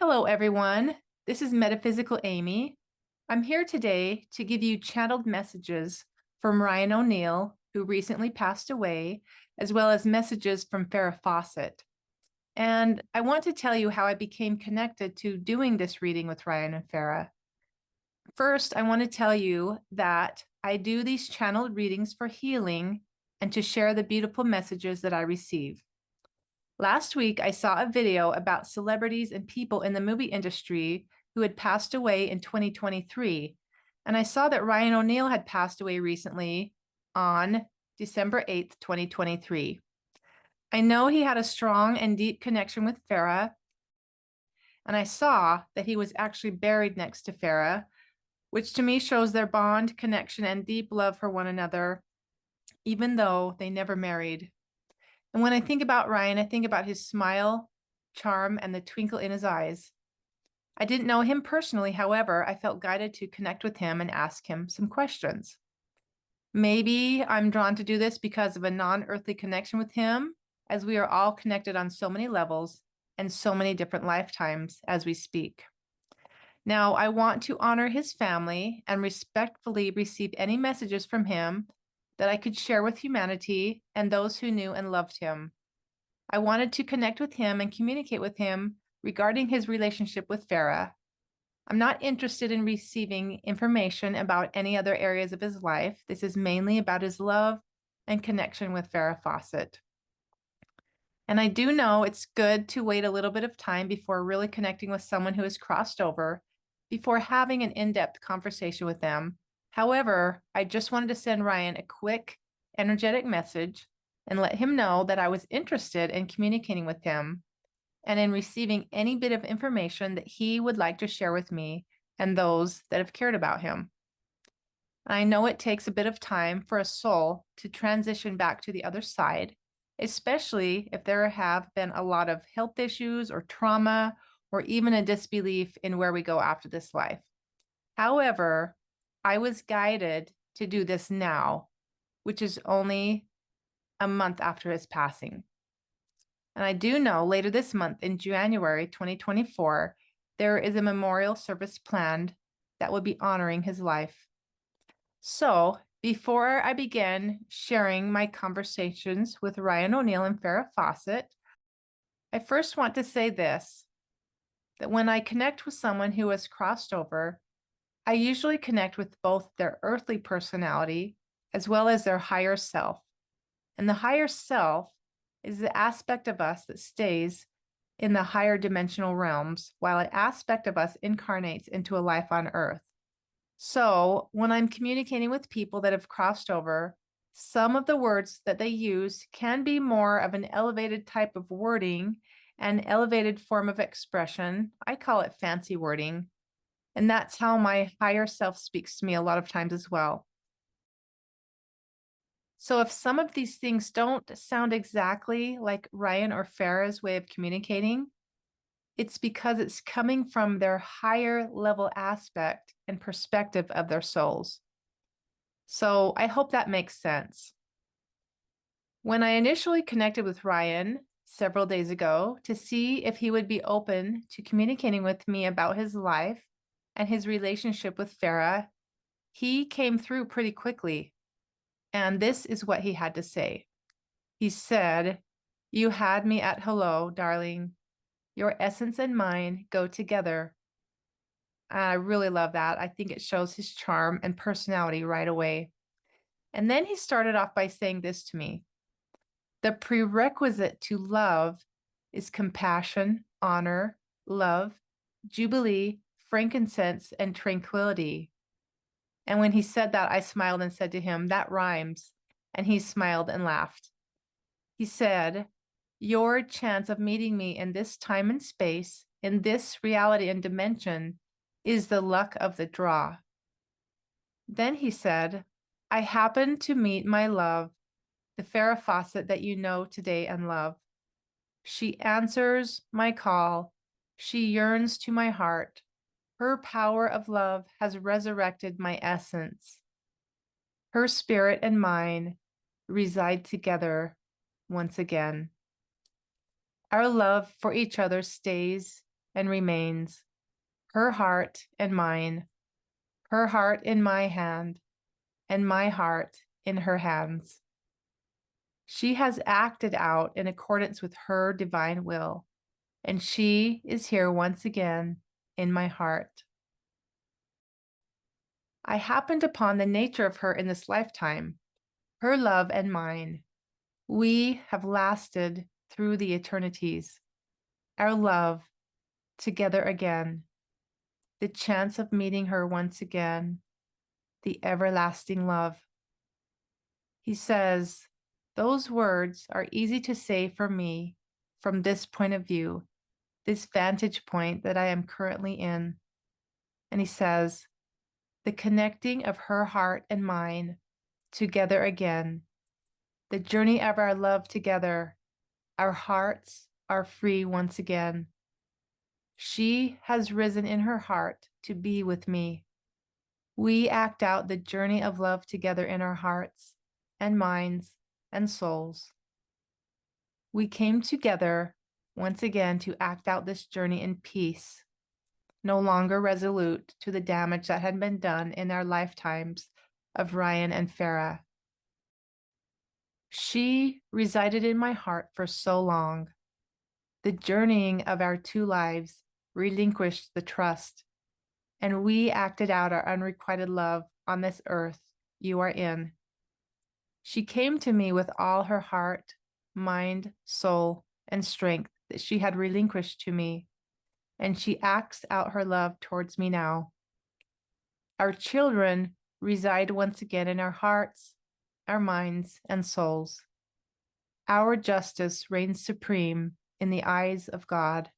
Hello, everyone. This is Metaphysical Amy. I'm here today to give you channeled messages from Ryan O'Neill, who recently passed away, as well as messages from Farrah Fawcett. And I want to tell you how I became connected to doing this reading with Ryan and Farrah. First, I want to tell you that I do these channeled readings for healing and to share the beautiful messages that I receive. Last week, I saw a video about celebrities and people in the movie industry who had passed away in 2023. And I saw that Ryan O'Neill had passed away recently on December 8th, 2023. I know he had a strong and deep connection with Farrah, and I saw that he was actually buried next to Farrah, which to me shows their bond, connection, and deep love for one another, even though they never married. And when I think about Ryan, I think about his smile, charm, and the twinkle in his eyes. I didn't know him personally, however, I felt guided to connect with him and ask him some questions. Maybe I'm drawn to do this because of a non-earthly connection with him, as we are all connected on so many levels and so many different lifetimes as we speak. Now, I want to honor his family and respectfully receive any messages from him that I could share with humanity and those who knew and loved him. I wanted to connect with him and communicate with him regarding his relationship with Farrah. I'm not interested in receiving information about any other areas of his life. This is mainly about his love and connection with Farrah Fawcett. And I do know it's good to wait a little bit of time before really connecting with someone who has crossed over, before having an in-depth conversation with them. However, I just wanted to send Ryan a quick, energetic message and let him know that I was interested in communicating with him and in receiving any bit of information that he would like to share with me and those that have cared about him. I know it takes a bit of time for a soul to transition back to the other side, especially if there have been a lot of health issues or trauma or even a disbelief in where we go after this life. However, I was guided to do this now, which is only a month after his passing. And I do know later this month in January 2024, there is a memorial service planned that will be honoring his life. So before I begin sharing my conversations with Ryan O'Neill and Farrah Fawcett, I first want to say this, that when I connect with someone who has crossed over, I usually connect with both their earthly personality as well as their higher self. And the higher self is the aspect of us that stays in the higher dimensional realms, while an aspect of us incarnates into a life on earth. So when I'm communicating with people that have crossed over, some of the words that they use can be more of an elevated type of wording, an elevated form of expression. I call it fancy wording. And that's how my higher self speaks to me a lot of times as well. So if some of these things don't sound exactly like Ryan or Farrah's way of communicating, it's because it's coming from their higher level aspect and perspective of their souls. So I hope that makes sense. When I initially connected with Ryan several days ago to see if he would be open to communicating with me about his life and his relationship with Farrah, he came through pretty quickly. And this is what he had to say. He said, "You had me at hello, darling. Your essence and mine go together." And I really love that. I think it shows his charm and personality right away. And then he started off by saying this to me: "The prerequisite to love is compassion, honor, love, jubilee, frankincense, and tranquility." And when he said that, I smiled and said to him, "That rhymes." And he smiled and laughed. He said, "Your chance of meeting me in this time and space, in this reality and dimension, is the luck of the draw." Then he said, "I happen to meet my love, the Farrah Fawcett that you know today and love. She answers my call. She yearns to my heart. Her power of love has resurrected my essence. Her spirit and mine reside together once again. Our love for each other stays and remains, her heart and mine, her heart in my hand, and my heart in her hands. She has acted out in accordance with her divine will, and she is here once again in my heart. I happened upon the nature of her in this lifetime, her love and mine. We have lasted through the eternities. Our love together again, the chance of meeting her once again, the everlasting love. He says, those words are easy to say for me from this point of view, this vantage point that I am currently in. And he says, the connecting of her heart and mine together again, the journey of our love together, our hearts are free once again. She has risen in her heart to be with me. We act out the journey of love together in our hearts and minds and souls. We came together once again to act out this journey in peace, no longer resolute to the damage that had been done in our lifetimes of Ryan and Farrah. She resided in my heart for so long. The journeying of our two lives relinquished the trust, and we acted out our unrequited love on this earth you are in. She came to me with all her heart, mind, soul, and strength that she had relinquished to me, and she acts out her love towards me now. Our children reside once again in our hearts, our minds, and souls. Our justice reigns supreme in the eyes of God.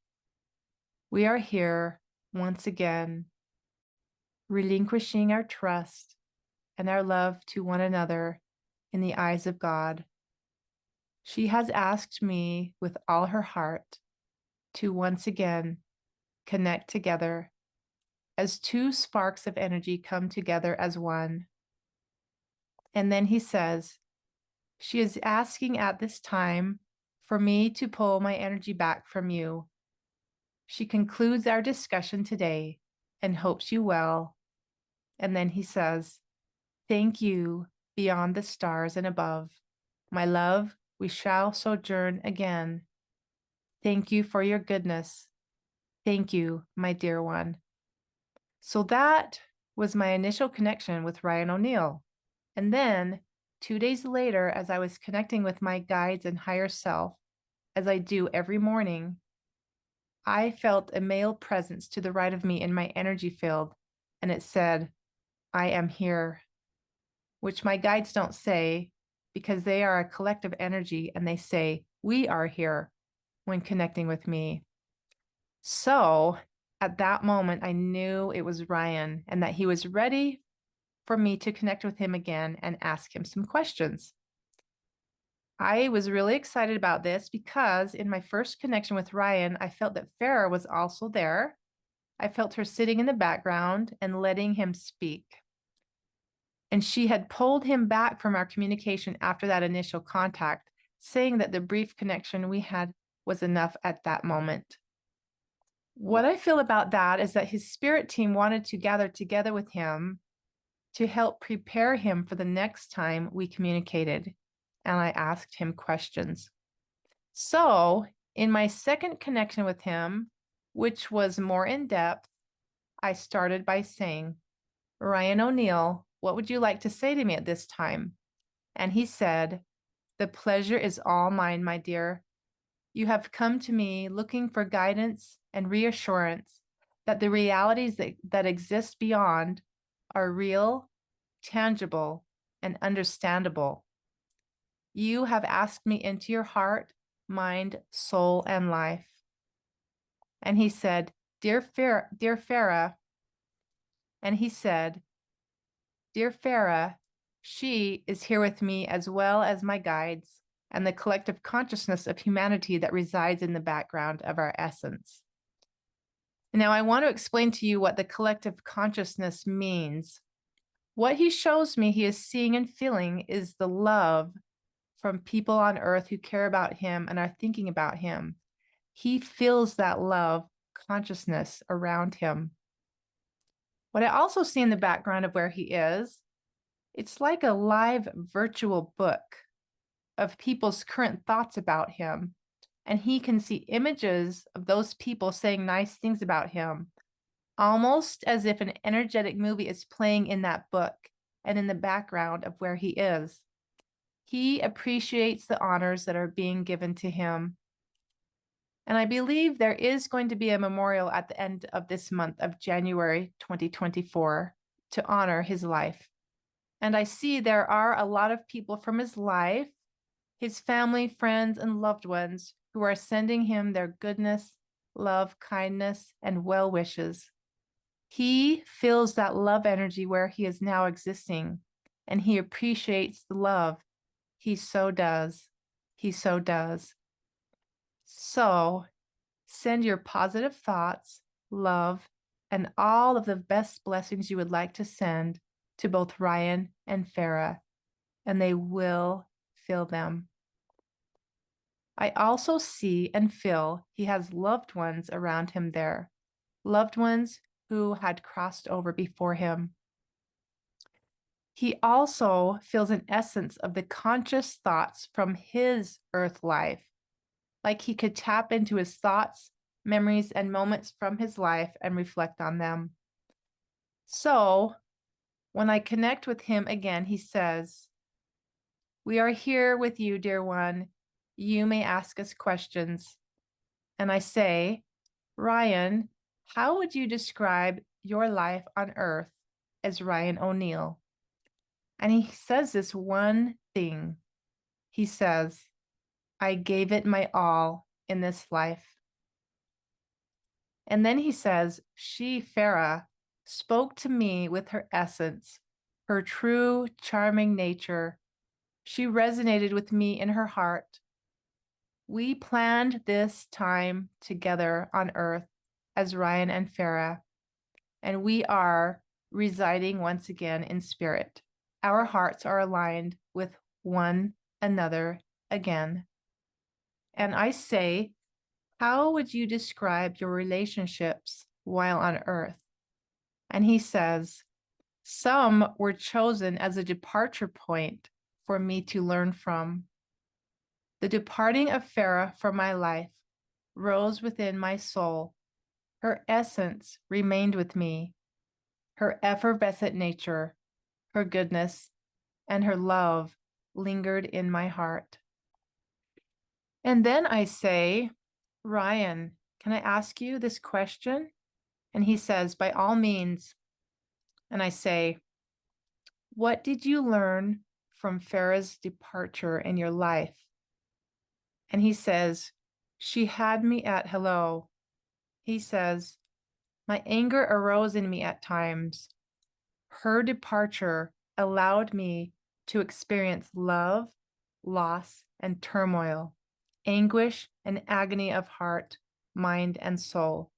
We are here once again, relinquishing our trust and our love to one another in the eyes of God. She has asked me with all her heart to once again connect together as two sparks of energy come together as one. And then he says, she is asking at this time for me to pull my energy back from you. She concludes our discussion today and hopes you well. And then he says, thank you beyond the stars and above. My love, we shall sojourn again. Thank you for your goodness. Thank you, my dear one. So that was my initial connection with Ryan O'Neill. And then 2 days later, as I was connecting with my guides and higher self, as I do every morning, I felt a male presence to the right of me in my energy field, and it said, I am here, which my guides don't say because they are a collective energy and they say, we are here when connecting with me. So at that moment, I knew it was Ryan and that he was ready for me to connect with him again and ask him some questions. I was really excited about this because in my first connection with Ryan, I felt that Farrah was also there. I felt her sitting in the background and letting him speak. And she had pulled him back from our communication after that initial contact, saying that the brief connection we had was enough at that moment. What I feel about that is that his spirit team wanted to gather together with him to help prepare him for the next time we communicated, and I asked him questions. So in my second connection with him, which was more in depth, I started by saying, Ryan O'Neill, what would you like to say to me at this time? And he said, the pleasure is all mine, my dear. You have come to me looking for guidance and reassurance that the realities that exist beyond are real, tangible, and understandable. You have asked me into your heart, mind, soul, and life. And he said, Dear Farrah, and he said, Dear Farrah, she is here with me as well as my guides and the collective consciousness of humanity that resides in the background of our essence. Now, I want to explain to you what the collective consciousness means. What he shows me he is seeing and feeling is the love from people on earth who care about him and are thinking about him. He feels that love consciousness around him. What I also see in the background of where he is, it's like a live virtual book of people's current thoughts about him. And he can see images of those people saying nice things about him, almost as if an energetic movie is playing in that book and in the background of where he is. He appreciates the honors that are being given to him. And I believe there is going to be a memorial at the end of this month of January 2024 to honor his life. And I see there are a lot of people from his life, his family, friends, and loved ones who are sending him their goodness, love, kindness, and well wishes. He feels that love energy where he is now existing, and he appreciates the love. He so does. He so does. So send your positive thoughts, love, and all of the best blessings you would like to send to both Ryan and Farrah, and they will feel them. I also see and feel he has loved ones around him there, loved ones who had crossed over before him. He also feels an essence of the conscious thoughts from his earth life, like he could tap into his thoughts, memories, and moments from his life and reflect on them. So when I connect with him again, he says, "We are here with you, dear one. You may ask us questions." And I say, "Ryan, how would you describe your life on Earth as Ryan O'Neill?" And he says this one thing. He says, "I gave it my all in this life." And then he says, "She, Farrah, spoke to me with her essence, her true, charming nature. She resonated with me in her heart. We planned this time together on Earth as Ryan and Farrah, and we are residing once again in spirit. Our hearts are aligned with one another again." And I say, "How would you describe your relationships while on Earth?" And he says, "Some were chosen as a departure point for me to learn from. The departing of Farrah from my life rose within my soul. Her essence remained with me, her effervescent nature, her goodness, and her love lingered in my heart." And then I say, "Ryan, can I ask you this question?" And he says, "By all means." And I say, "What did you learn from Farrah's departure in your life?" And he says, "She had me at hello." He says, "My anger arose in me at times. Her departure allowed me to experience love, loss, and turmoil, anguish and agony of heart, mind, and soul.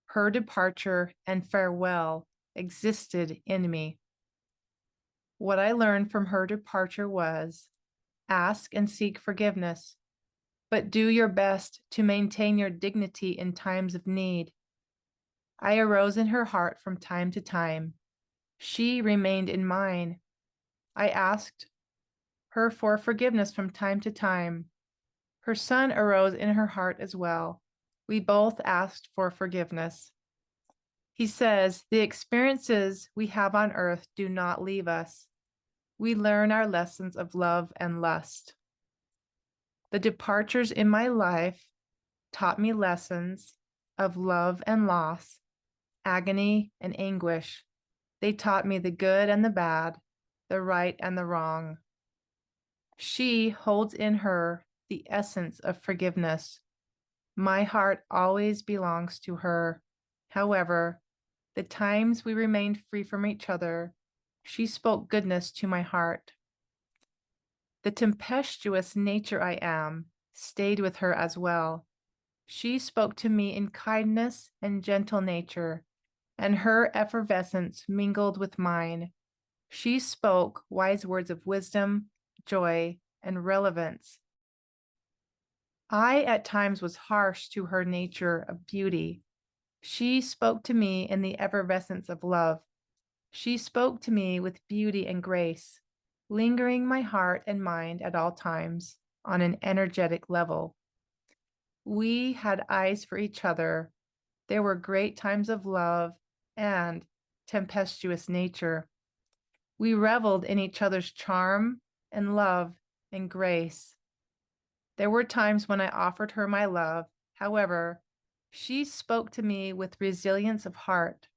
Her departure and farewell existed in me. What I learned from her departure was, ask and seek forgiveness, but do your best to maintain your dignity in times of need. I arose in her heart from time to time. She remained in mine. I asked her for forgiveness from time to time. Her son arose in her heart as well. We both asked for forgiveness." He says, "The experiences we have on Earth do not leave us. We learn our lessons of love and lust. The departures in my life taught me lessons of love and loss, agony and anguish. They taught me the good and the bad, the right and the wrong. She holds in her the essence of forgiveness. My heart always belongs to her. However, the times we remained free from each other, she spoke goodness to my heart. The tempestuous nature I am stayed with her as well. She spoke to me in kindness and gentle nature, and her effervescence mingled with mine. She spoke wise words of wisdom, joy, and relevance. I at times was harsh to her nature of beauty, She spoke to me in the effervescence of love. She spoke to me with beauty and grace, lingering my heart and mind at all times on an energetic level. We had eyes for each other. There were great times of love and tempestuous nature. We reveled in each other's charm and love and grace. There were times when I offered her my love. However, she spoke to me with resilience of heart.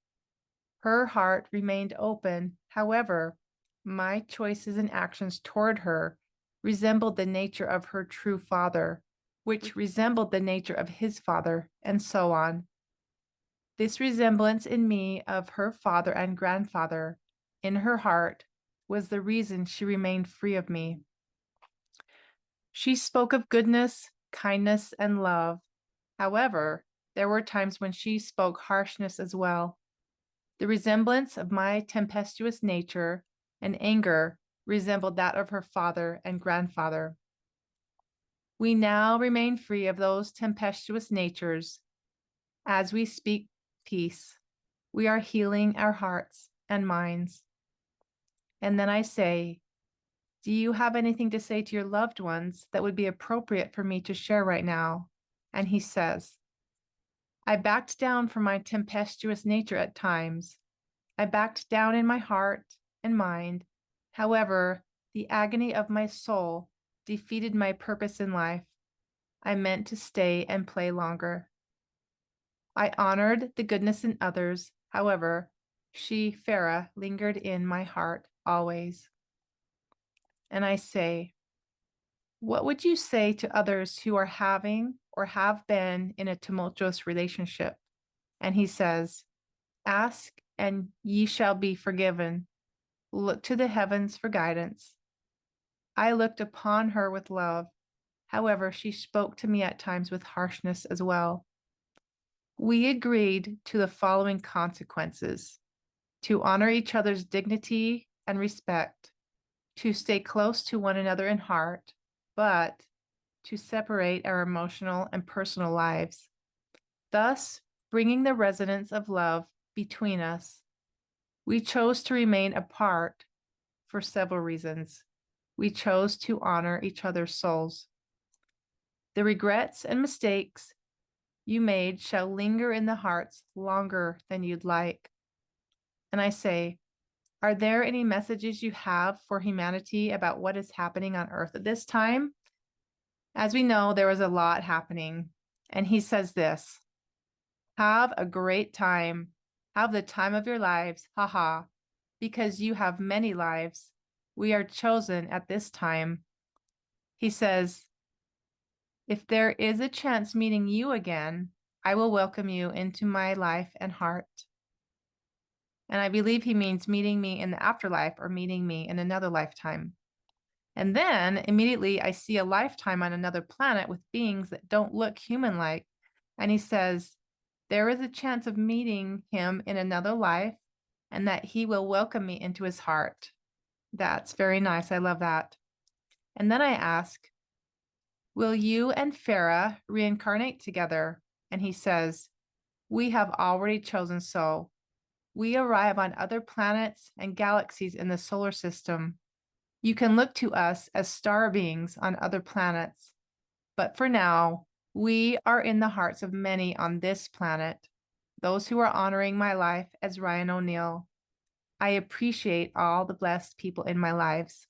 Her heart remained open. However, my choices and actions toward her resembled the nature of her true father, which resembled the nature of his father, and so on. This resemblance in me of her father and grandfather in her heart was the reason she remained free of me. She spoke of goodness, kindness, and love. However, there were times when she spoke harshness as well. The resemblance of my tempestuous nature and anger resembled that of her father and grandfather. We now remain free of those tempestuous natures. As we speak peace, we are healing our hearts and minds. And then I say, do you have anything to say to your loved ones that would be appropriate for me to share right now? And he says, I backed down from my tempestuous nature at times. I backed down in my heart and mind. However, the agony of my soul defeated my purpose in life. I meant to stay and play longer. I honored the goodness in others. However, she, Farrah, lingered in my heart always. And I say, what would you say to others who are having or have been in a tumultuous relationship? And he says, ask and ye shall be forgiven. Look to the heavens for guidance. I looked upon her with love. However, she spoke to me at times with harshness as well. We agreed to the following consequences: to honor each other's dignity and respect, to stay close to one another in heart, but to separate our emotional and personal lives, thus bringing the resonance of love between us. We chose to remain apart for several reasons. We chose to honor each other's souls. The regrets and mistakes you made shall linger in the hearts longer than you'd like. And I say, are there any messages you have for humanity about what is happening on Earth at this time? As we know, there was a lot happening. And he says this, have a great time. Have the time of your lives. Haha. Because you have many lives. We are chosen at this time. He says, if there is a chance meeting you again, I will welcome you into my life and heart. And I believe he means meeting me in the afterlife or meeting me in another lifetime. And then immediately I see a lifetime on another planet with beings that don't look human-like. And he says, there is a chance of meeting him in another life and that he will welcome me into his heart. That's very nice. I love that. And then I ask, will you and Farrah reincarnate together? And he says, we have already chosen so. We arrive on other planets and galaxies in the solar system. You can look to us as star beings on other planets. But for now, we are in the hearts of many on this planet, those who are honoring my life as Ryan O'Neill. I appreciate all the blessed people in my lives.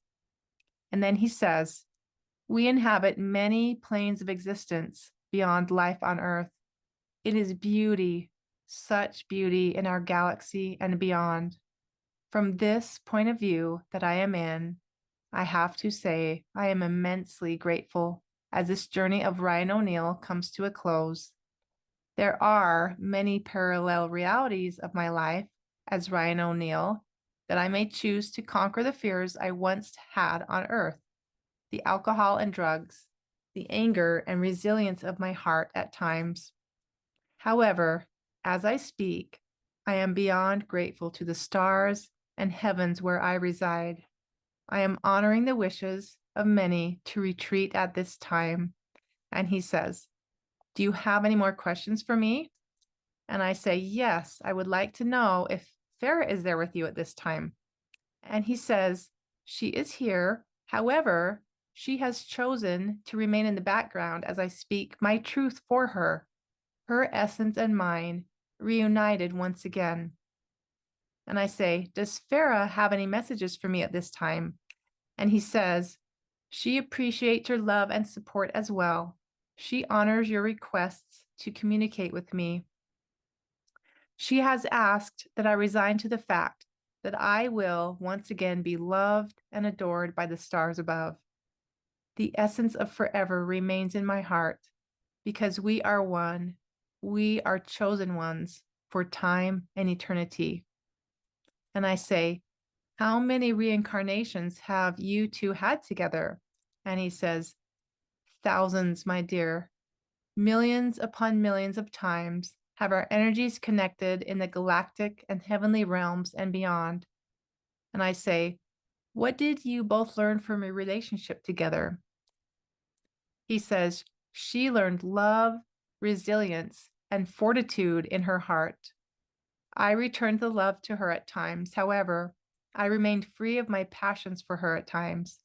And then he says, we inhabit many planes of existence beyond life on Earth. It is beauty, such beauty in our galaxy and beyond. From this point of view that I am in, I have to say I am immensely grateful as this journey of Ryan O'Neill comes to a close. There are many parallel realities of my life as Ryan O'Neill that I may choose to conquer the fears I once had on Earth, the alcohol and drugs, the anger and resilience of my heart at times. However, as I speak, I am beyond grateful to the stars and heavens where I reside. I am honoring the wishes of many to retreat at this time. And he says, do you have any more questions for me? And I say, yes, I would like to know if Farrah is there with you at this time. And he says, she is here. However, she has chosen to remain in the background as I speak my truth for her, her essence and mine reunited once again. And I say, does Farrah have any messages for me at this time? And he says, she appreciates your love and support as well. She honors your requests to communicate with me. She has asked that I resign to the fact that I will once again be loved and adored by the stars above. The essence of forever remains in my heart because we are one. We are chosen ones for time and eternity. And I say, how many reincarnations have you two had together? And he says, thousands, my dear. Millions upon millions of times have our energies connected in the galactic and heavenly realms and beyond. And I say, what did you both learn from your relationship together? He says, she learned love, resilience, and fortitude in her heart. I returned the love to her at times. However, I remained free of my passions for her at times.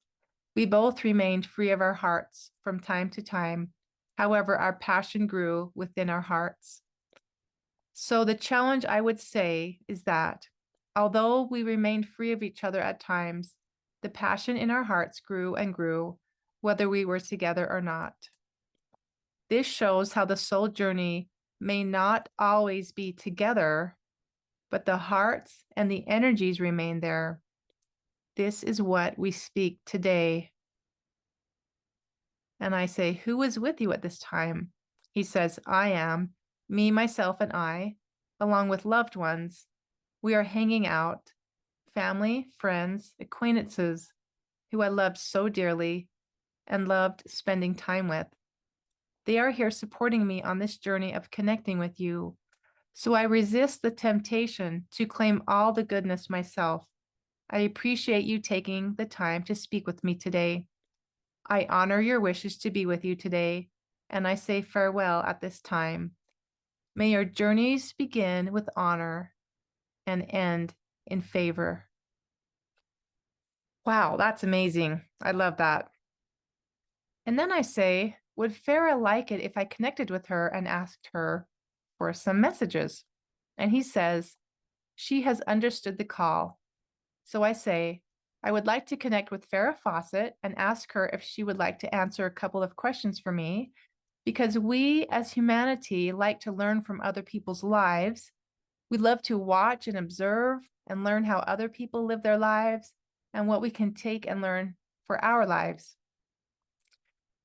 We both remained free of our hearts from time to time. However, our passion grew within our hearts. So the challenge, I would say, is that although we remained free of each other at times, the passion in our hearts grew and grew, whether we were together or not. This shows how the soul journey may not always be together, but the hearts and the energies remain there. This is what we speak today. And I say, who is with you at this time? He says, I am, me, myself, and I, along with loved ones. We are hanging out, family, friends, acquaintances who I loved so dearly and loved spending time with. They are here supporting me on this journey of connecting with you. So I resist the temptation to claim all the goodness myself. I appreciate you taking the time to speak with me today. I honor your wishes to be with you today, and I say farewell at this time. May your journeys begin with honor and end in favor. Wow, that's amazing. I love that. And then I say, would Farrah like it if I connected with her and asked her for some messages? And he says, she has understood the call. So I say, I would like to connect with Farrah Fawcett and ask her if she would like to answer a couple of questions for me, because we as humanity like to learn from other people's lives. We love to watch and observe and learn how other people live their lives and what we can take and learn for our lives.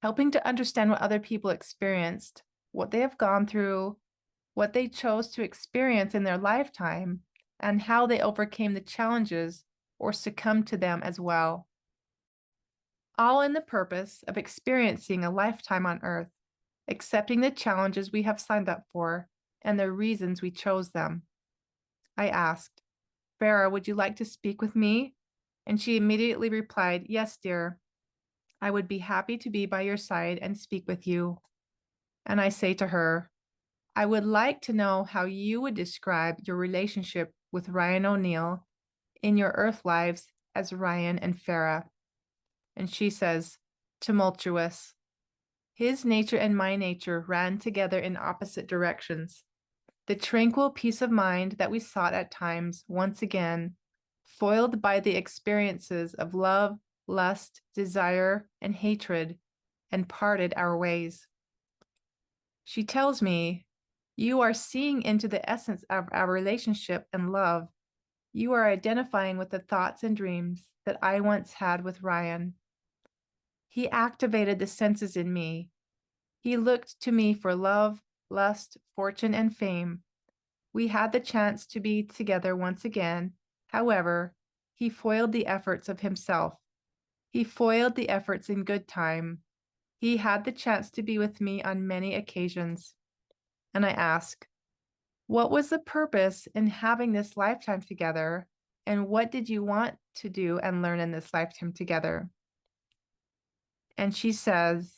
Helping to understand what other people experienced, what they have gone through, what they chose to experience in their lifetime, and how they overcame the challenges or succumbed to them as well. All in the purpose of experiencing a lifetime on Earth, accepting the challenges we have signed up for and the reasons we chose them. I asked, Farrah, would you like to speak with me? And she immediately replied, yes, dear. I would be happy to be by your side and speak with you. And I say to her, I would like to know how you would describe your relationship with Ryan O'Neill in your Earth lives as Ryan and Farrah. And she says, tumultuous. His nature and my nature ran together in opposite directions. The tranquil peace of mind that we sought at times, once again, foiled by the experiences of love, lust, desire, and hatred, and parted our ways. She tells me, you are seeing into the essence of our relationship and love. You are identifying with the thoughts and dreams that I once had with Ryan. He activated the senses in me. He looked to me for love, lust, fortune, and fame. We had the chance to be together once again. However, he foiled the efforts of himself. He foiled the efforts in good time. He had the chance to be with me on many occasions. And I ask, what was the purpose in having this lifetime together? And what did you want to do and learn in this lifetime together? And she says,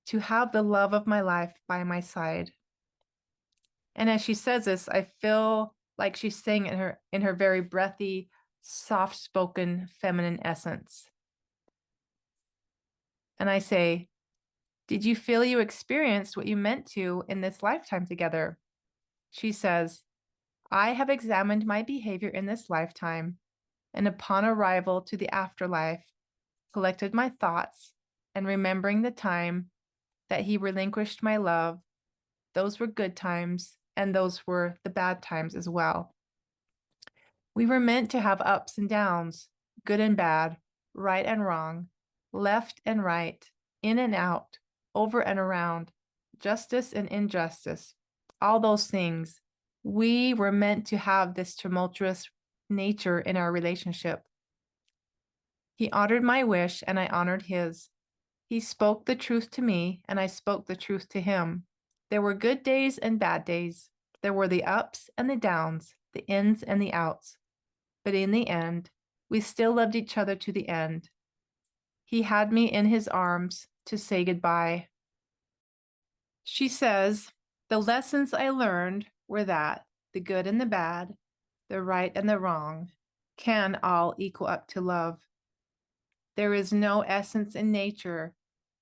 to have the love of my life by my side. And as she says this, I feel like she's saying in her very breathy, soft-spoken, feminine essence. And I say, did you feel you experienced what you meant to in this lifetime together? She says, I have examined my behavior in this lifetime, and upon arrival to the afterlife, collected my thoughts, and remembering the time that he relinquished my love, those were good times, and those were the bad times as well. We were meant to have ups and downs, good and bad, right and wrong, left and right, in and out, over and around, justice and injustice, all those things. We were meant to have this tumultuous nature in our relationship. He honored my wish and I honored his. He spoke the truth to me and I spoke the truth to him. There were good days and bad days. There were the ups and the downs, the ins and the outs. But in the end, we still loved each other to the end. He had me in his arms to say goodbye. She says, the lessons I learned were that the good and the bad, the right and the wrong, can all equal up to love. There is no essence in nature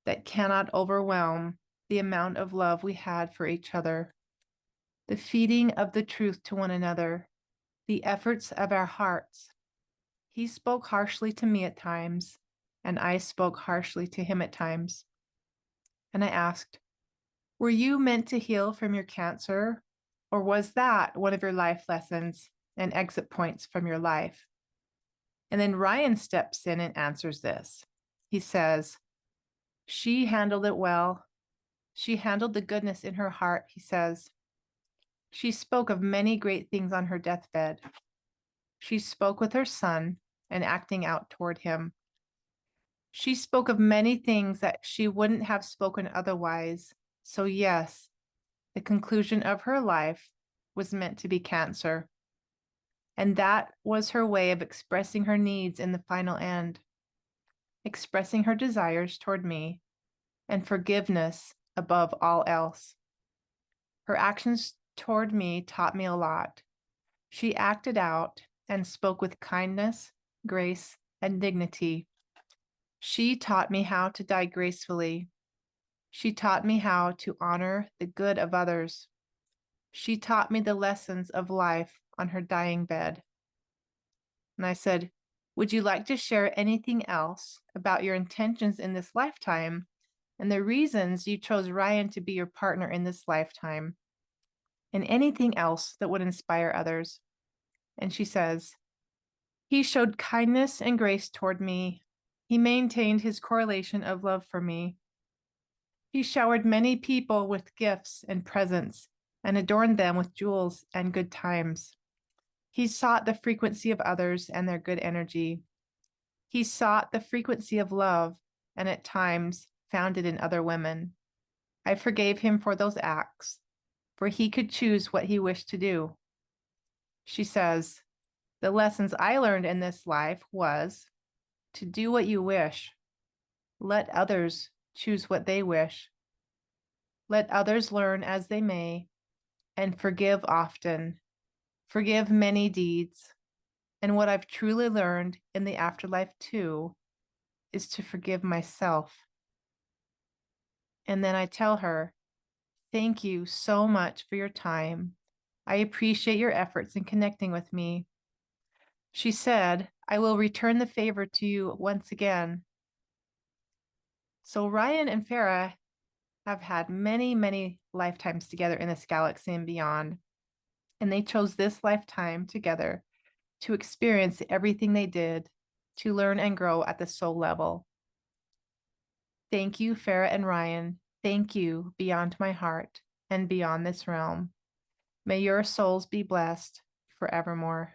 that cannot overwhelm the amount of love we had for each other. The feeding of the truth to one another, the efforts of our hearts. He spoke harshly to me at times, and I spoke harshly to him at times. And I asked, were you meant to heal from your cancer, or was that one of your life lessons and exit points from your life? And then Ryan steps in and answers this. He says, she handled it well. She handled the goodness in her heart, he says. She spoke of many great things on her deathbed. She spoke with her son and acting out toward him. She spoke of many things that she wouldn't have spoken otherwise. So yes, the conclusion of her life was meant to be cancer. And that was her way of expressing her needs in the final end, expressing her desires toward me and forgiveness above all else. Her actions toward me taught me a lot. She acted out and spoke with kindness, grace, and dignity. She taught me how to die gracefully. She taught me how to honor the good of others. She taught me the lessons of life on her dying bed. And I said, would you like to share anything else about your intentions in this lifetime and the reasons you chose Ryan to be your partner in this lifetime, and anything else that would inspire others? And she says, he showed kindness and grace toward me. He maintained his correlation of love for me. He showered many people with gifts and presents and adorned them with jewels and good times. He sought the frequency of others and their good energy. He sought the frequency of love and at times found it in other women. I forgave him for those acts, for he could choose what he wished to do. She says, the lessons I learned in this life was to do what you wish. Let others choose what they wish. Let others learn as they may, and forgive often. Forgive many deeds. And what I've truly learned in the afterlife too is to forgive myself. And then I tell her, thank you so much for your time. I appreciate your efforts in connecting with me. She said, I will return the favor to you once again. So Ryan and Farrah have had many, many lifetimes together in this galaxy and beyond. And they chose this lifetime together to experience everything they did, to learn and grow at the soul level. Thank you, Farrah and Ryan. Thank you beyond my heart and beyond this realm. May your souls be blessed forevermore.